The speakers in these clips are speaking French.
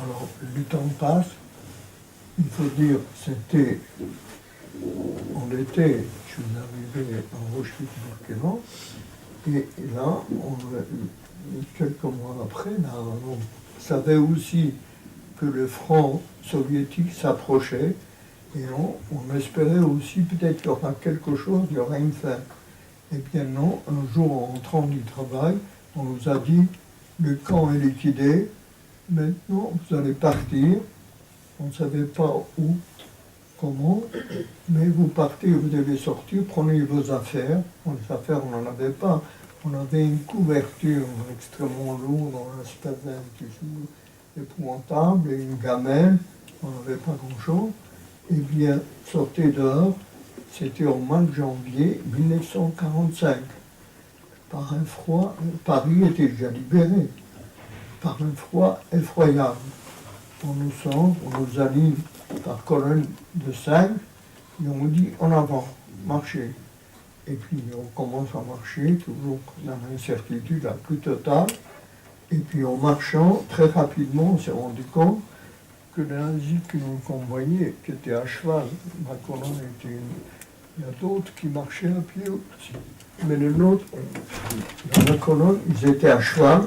Alors, le temps passe, il faut dire, on était, je suis arrivé en Auschwitz-Birkenau, et là, quelques mois après, là, on savait aussi que le front soviétique s'approchait, et on espérait aussi peut-être qu'il y aura quelque chose, il y aura une fin. Eh bien non, un jour en rentrant du travail, on nous a dit, le camp est liquidé, maintenant vous allez partir, on ne savait pas où, comment, mais vous partez, vous devez sortir, prenez vos affaires. Bon, les affaires, on n'en avait pas. On avait une couverture extrêmement lourde, un spavin épouvantable, et une gamelle, on n'avait pas grand-chose. Eh bien, sortez dehors, c'était au mois de janvier 1945. Par un froid, Paris était déjà libéré, par un froid effroyable. On nous sort, on nous aligne par colonne de 5, et on nous dit en avant, marchez. Et puis on commence à marcher, toujours dans l'incertitude la plus totale. Et puis en marchant, très rapidement, on s'est rendu compte que les nazis qui nous convoyaient, qui étaient à cheval, ma colonne était il y a d'autres qui marchaient à pied aussi. Mais les nôtres, dans la colonne, ils étaient à cheval,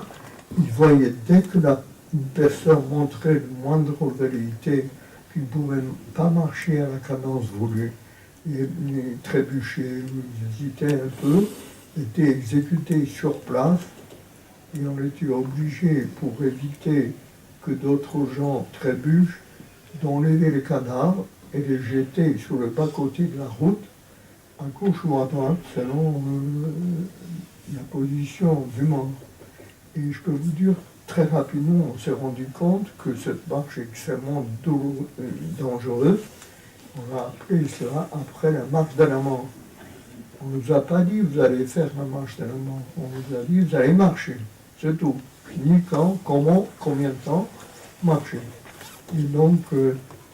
ils voyaient dès que une personne montrait le moindre velléité qu'ils ne pouvaient pas marcher à la cadence voulue, et ils trébuchaient, ils hésitaient un peu, étaient exécutés sur place, et on était obligé, pour éviter que d'autres gens trébuchent, d'enlever les cadavres et les jeter sur le bas-côté de la route, à gauche ou à droite, selon la position du mort. Et je peux vous dire, très rapidement, on s'est rendu compte que cette marche est extrêmement dangereuse. On a appelé cela après la marche de la mort. On ne nous a pas dit, vous allez faire la marche de la mort. On nous a dit, vous allez marcher. C'est tout. Fini quand, comment, combien de temps, marcher. Et donc,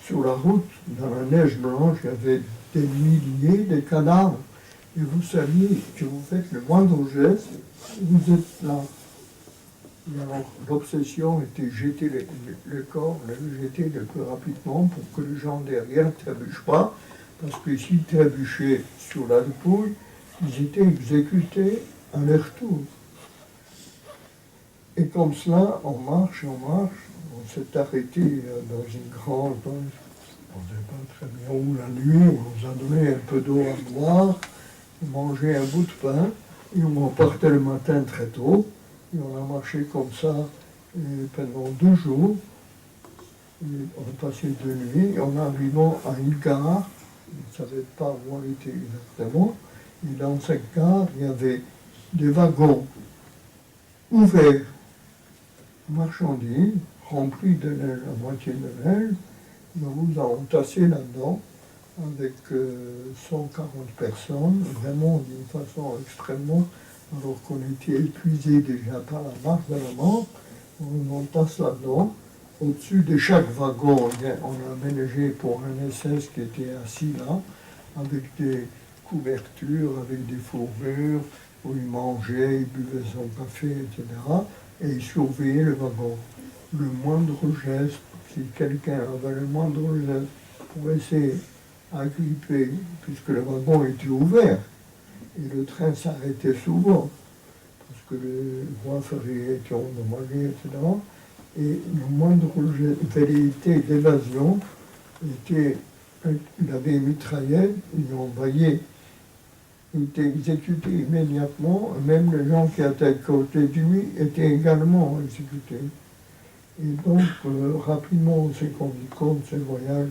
sur la route, dans la neige blanche, il y avait des milliers de cadavres. Et vous saviez que vous faites le moindre geste, vous êtes là. Et alors, l'obsession était jeter le corps, le jeter le plus rapidement pour que les gens derrière ne trébuchent pas, parce que s'ils trébuchaient sur la dépouille, ils étaient exécutés à leur tour. Et comme cela, on marche, on s'est arrêté dans une grange, on ne sait pas très bien où la nuit, on nous a donné un peu d'eau à boire, on mangeait un bout de pain, et on partait le matin très tôt. Et on a marché comme ça pendant 2 jours. Et on a passé 2 nuits. Et en arrivant à une gare, on ne savait pas où on était exactement. Et dans cette gare, il y avait des wagons ouverts, marchandises, remplis de neige, à moitié de neige. Nous nous avons tassé là-dedans avec 140 personnes, vraiment d'une façon extrêmement. Alors qu'on était épuisé déjà par la marche de la mort, on entasse là-dedans. Au-dessus de chaque wagon, on a aménagé pour un SS qui était assis là, avec des couvertures, avec des fourrures, où il mangeait, il buvait son café, etc. Et il surveillait le wagon. Le moindre geste, si quelqu'un avait le moindre geste, pouvait s'agripper, puisque le wagon était ouvert. Et le train s'arrêtait souvent, parce que les voies ferrées étaient endommagées, etc. Et le moindre velléité d'évasion il avait une mitraillette, il envoyait, il était exécuté immédiatement, même les gens qui étaient à côté de lui étaient également exécutés. Et donc, rapidement, on s'est rendu compte que ce voyage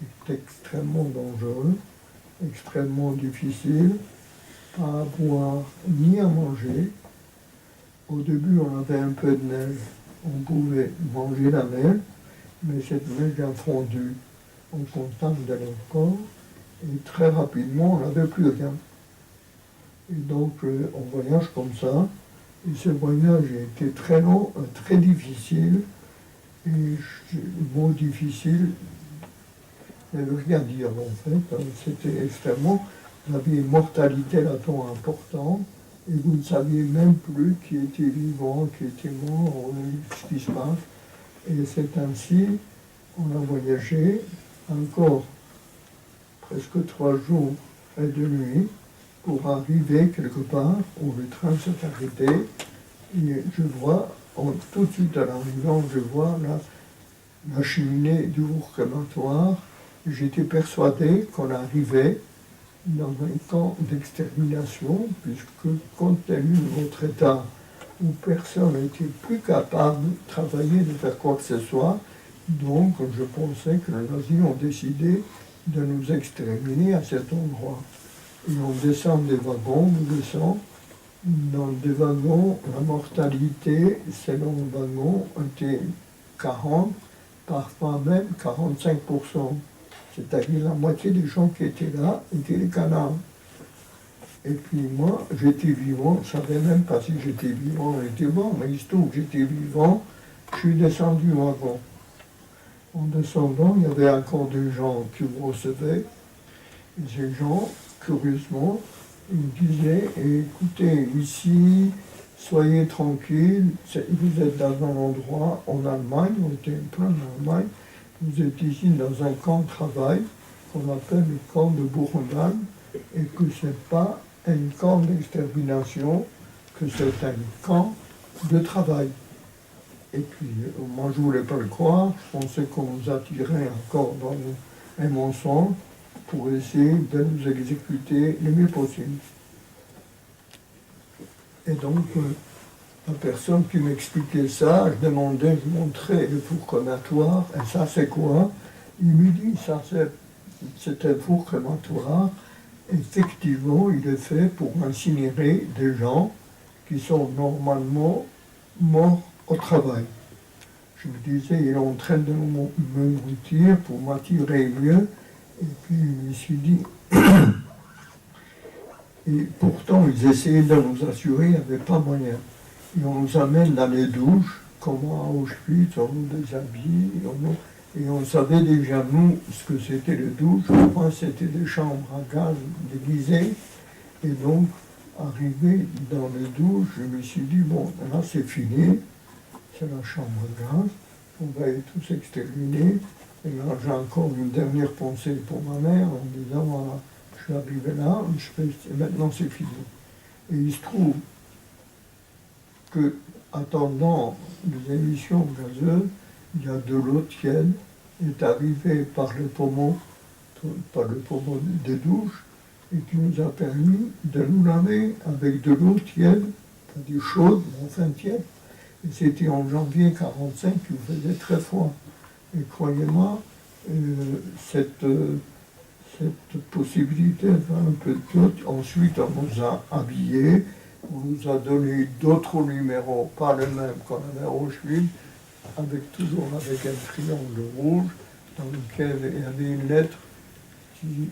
était extrêmement dangereux, extrêmement difficile, pas à boire ni à manger. Au début, on avait un peu de neige, on pouvait manger la neige, mais cette neige a fondu au contact de notre corps, et très rapidement, on n'avait plus rien. Et donc, on voyage comme ça, et ce voyage a été très long, très difficile, et le mot difficile ne veut rien dire en fait, c'était extrêmement. Vous aviez une mortalité là-dedans importante, et vous ne saviez même plus qui était vivant, qui était mort, ce qui se passe. Et c'est ainsi qu'on a voyagé encore presque 3 jours et de nuit pour arriver quelque part où le train s'est arrêté. Et je vois, tout de suite à l'arrivée, je vois la cheminée du four crématoire. J'étais persuadé qu'on arrivait dans un camp d'extermination, puisque compte tenu de notre état où personne n'était plus capable de travailler, de faire quoi que ce soit, donc je pensais que les nazis ont décidé de nous exterminer à cet endroit. Et on descend des wagons, on descend. Dans des wagons, la mortalité, selon le wagon, était 40, parfois même 45%. C'est-à-dire la moitié des gens qui étaient là étaient des canards. Et puis moi, j'étais vivant, je ne savais même pas si j'étais vivant ou j'étais mort, mais il se trouve que j'étais vivant, je suis descendu du wagon. En descendant, il y avait encore des gens qui me recevaient. Et ces gens, curieusement, ils me disaient, écoutez, ici, soyez tranquille, vous êtes dans un endroit en Allemagne, on était plein en Allemagne, vous êtes ici dans un camp de travail qu'on appelle le camp de Buchenwald, et que ce n'est pas un camp d'extermination, que c'est un camp de travail. Et puis, moi, je ne voulais pas le croire, je pensais qu'on nous attirait encore dans un mensonge pour essayer de nous exécuter le mieux possible. Et donc, la personne qui m'expliquait ça, je demandais, je montrais le four crématoire, et ça c'est quoi? Il me dit, ça c'est un four crématoire, effectivement, il est fait pour incinérer des gens qui sont normalement morts au travail. Je me disais, il est en train de me mentir pour m'attirer mieux, et puis je me suis dit, et pourtant ils essayaient de nous assurer, il n'y avait pas moyen. Et on nous amène dans les douches, comme à Auschwitz, on nous déshabille, et on savait déjà, nous, ce que c'était les douches. Moi, c'était des chambres à gaz déguisées. Et donc, arrivé dans les douches, je me suis dit, bon, là, c'est fini, c'est la chambre à gaz, on va être tous exterminés. Et là, j'ai encore une dernière pensée pour ma mère, en disant, voilà, je suis arrivé là, maintenant c'est fini. Et il se trouve que, attendant les émissions gazeuses, il y a de l'eau tiède, est arrivée par le pommeau des douches, et qui nous a permis de nous laver avec de l'eau tiède, c'est-à-dire chaude, mais enfin tiède. Et c'était en janvier 1945 qu'il faisait très froid. Et croyez-moi, cette possibilité de faire un peu de clotte, ensuite on nous a habillés, on nous a donné d'autres numéros, pas le même qu'on avait à Auschwitz, toujours avec un triangle rouge, dans lequel il y avait une lettre qui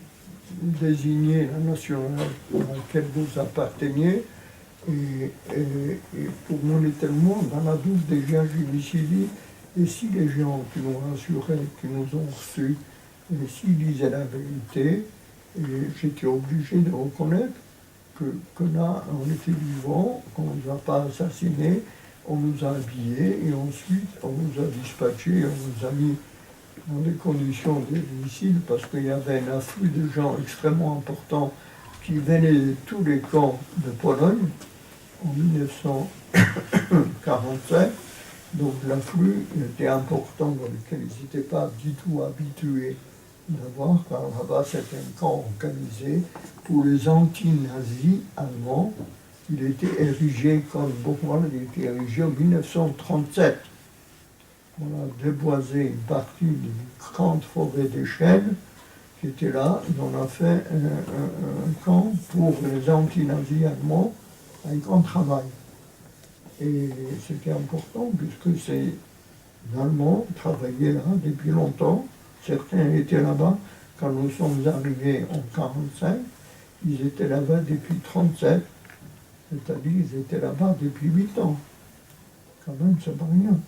désignait la nationalité à laquelle vous apparteniez. Et pour mon étonnement, dans la douche déjà, je me suis dit, et si les gens qui nous rassuraient, qui nous ont reçus, et s'ils disaient la vérité, et j'étais obligé de reconnaître que là, on était vivants, qu'on ne nous a pas assassinés, on nous a habillés, et ensuite on nous a dispatchés, on nous a mis dans des conditions difficiles, parce qu'il y avait un afflux de gens extrêmement importants qui venaient de tous les camps de Pologne en 1945. Donc l'afflux était important, dans lequel ils n'étaient pas du tout habitués d'avoir, car là-bas c'était un camp organisé pour les anti-nazis allemands. Il était érigé, comme Buchenwald, il était érigé en 1937. On a déboisé une partie d'une grande forêt des chênes qui était là, et on a fait un camp pour les anti-nazis allemands, un grand travail. Et c'était important puisque ces Allemands travaillaient là depuis longtemps. Certains étaient là-bas quand nous sommes arrivés en 1945. Ils étaient là-bas depuis 1937, c'est-à-dire ils étaient là-bas depuis 8 ans. Quand même, c'est pas rien.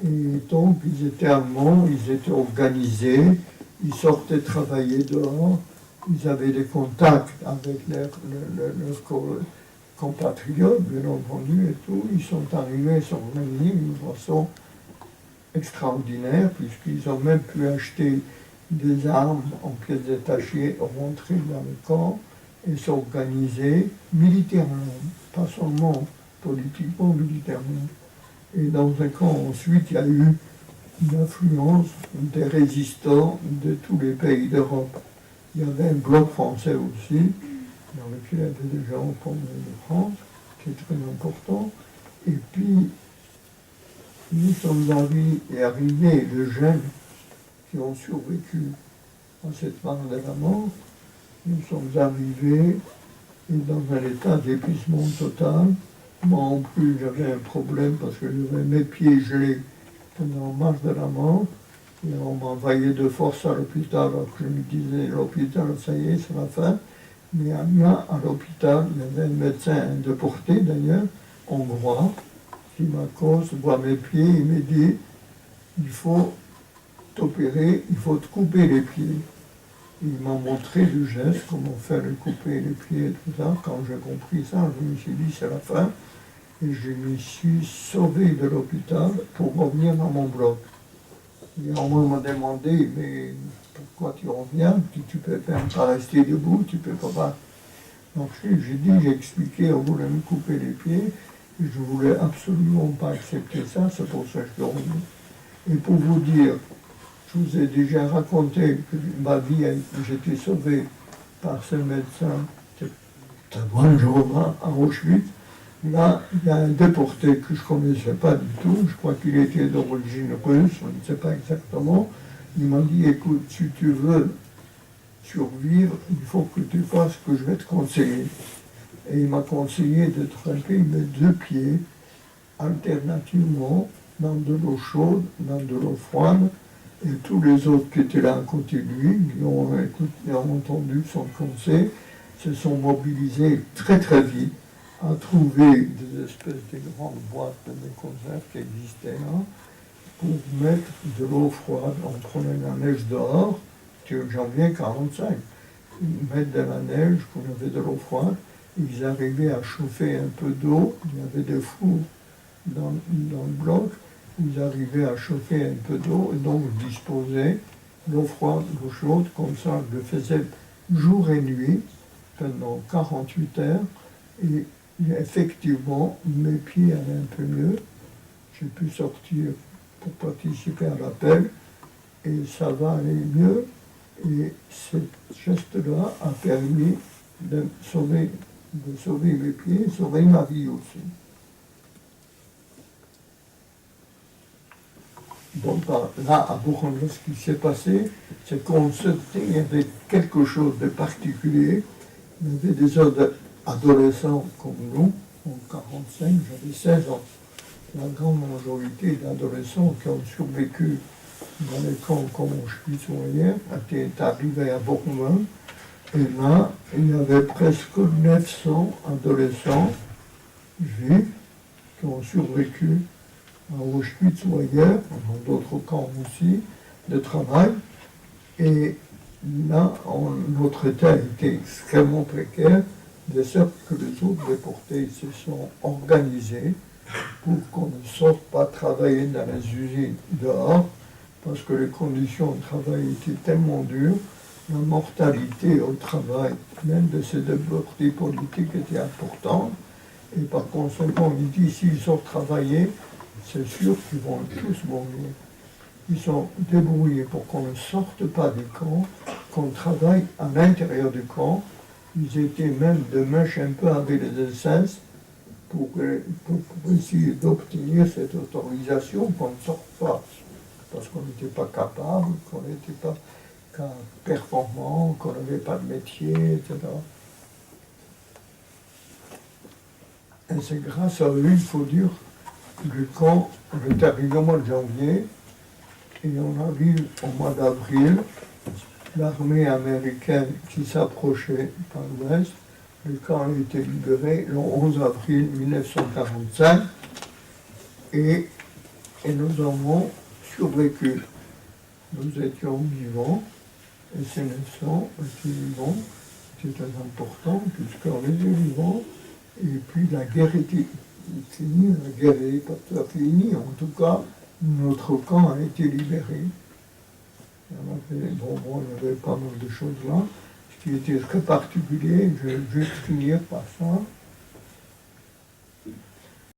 Et donc, ils étaient allemands, ils étaient organisés, ils sortaient travailler dehors, ils avaient des contacts avec leurs compatriotes, bien entendu, et tout. Ils sont arrivés, ils sont réunis d'une façon extraordinaire, puisqu'ils ont même pu acheter des armes en pièces détachées, rentrer dans le camp et s'organiser militairement, pas seulement politiquement, militairement. Et dans un camp, ensuite, il y a eu une influence des résistants de tous les pays d'Europe. Il y avait un bloc français aussi, dans lequel il y avait des gens comme de France, qui est très important. Et puis, nous sommes arrivés, les jeunes qui ont survécu à cette mare de la mort, nous sommes arrivés et dans un état d'épuisement total. Moi en plus j'avais un problème parce que j'avais mes pieds gelés pendant la marche de la mort. Et on m'envoyait de force à l'hôpital alors que je me disais l'hôpital ça y est c'est la fin. Mais à l'hôpital il y avait un médecin déporté d'ailleurs, hongrois, qui m'a causé voir mes pieds et m'a dit il faut t'opérer, il faut te couper les pieds. Il m'a montré le geste, comment faire le couper les pieds et tout ça. Quand j'ai compris ça, je me suis dit c'est la fin. Et je me suis sauvé de l'hôpital pour revenir dans mon bloc. Et on m'a demandé, mais pourquoi tu reviens? Tu peux même pas rester debout, tu peux pas. Donc j'ai dit, j'ai expliqué, on voulait me couper les pieds, et je voulais absolument pas accepter ça, c'est pour ça que je suis revenu. Et pour vous dire, je vous ai déjà raconté que ma vie, j'étais sauvé par ce médecin, c'est un jour à Auschwitz. Là, il y a un déporté que je ne connaissais pas du tout, je crois qu'il était d'origine russe, on ne sait pas exactement. Il m'a dit, écoute, si tu veux survivre, il faut que tu fasses ce que je vais te conseiller. Et il m'a conseillé de tremper mes deux pieds alternativement dans de l'eau chaude, dans de l'eau froide, et tous les autres qui étaient là à côté de lui, qui ont entendu son conseil, se sont mobilisés très très vite à trouver des espèces de grandes boîtes de conserve qui existaient là, pour mettre de l'eau froide. On prenait la neige dehors, c'était en janvier 1945, mettre de la neige, qu'on avait de l'eau froide, ils arrivaient à chauffer un peu d'eau, il y avait des fours dans le bloc, ils arrivaient à chauffer un peu d'eau, et donc je disposais l'eau froide, l'eau chaude, comme ça je le faisais jour et nuit, pendant 48 heures, et effectivement, mes pieds allaient un peu mieux. J'ai pu sortir pour participer à l'appel et ça va aller mieux. Et ce geste-là a permis de sauver mes pieds, sauver ma vie aussi. Donc là, à Buchenwald, ce qui s'est passé, c'est qu'il y avait quelque chose de particulier. Il y avait des adolescents comme nous, en 1945, j'avais 16 ans. La grande majorité d'adolescents qui ont survécu dans les camps comme Auschwitz ou ailleurs étaient arrivés à Buchenwald. Et là, il y avait presque 900 adolescents juifs qui ont survécu à Auschwitz ou ailleurs, dans d'autres camps aussi, de travail. Et là, notre état était extrêmement précaire, de sorte que les autres déportés se sont organisés pour qu'on ne sorte pas travailler dans les usines dehors, parce que les conditions de travail étaient tellement dures, la mortalité au travail, même de ces déportés politiques, était importante. Et par conséquent, il dit, s'ils sortent travailler, c'est sûr qu'ils vont tous mourir. Ils sont débrouillés pour qu'on ne sorte pas du camp, qu'on travaille à l'intérieur du camp. Ils étaient même de mèche un peu avec les SS pour essayer d'obtenir cette autorisation qu'on ne sorte pas. Parce qu'on n'était pas capable, qu'on n'était pas performant, qu'on n'avait pas de métier, etc. Et c'est grâce à eux, il faut dire, que le camp est arrivé au mois de janvier, et on arrive au mois d'avril, l'armée américaine qui s'approchait par l'ouest, le camp a été libéré le 11 avril 1945, et nous avons survécu. Nous étions vivants, et ces 900 étaient vivants, c'était très important, puisqu'on était vivants, et puis la guerre était finie, la guerre n'est pas tout à fait finie, en tout cas, notre camp a été libéré. Il y avait pas mal de choses là. Ce qui était très particulier, je vais finir par ça,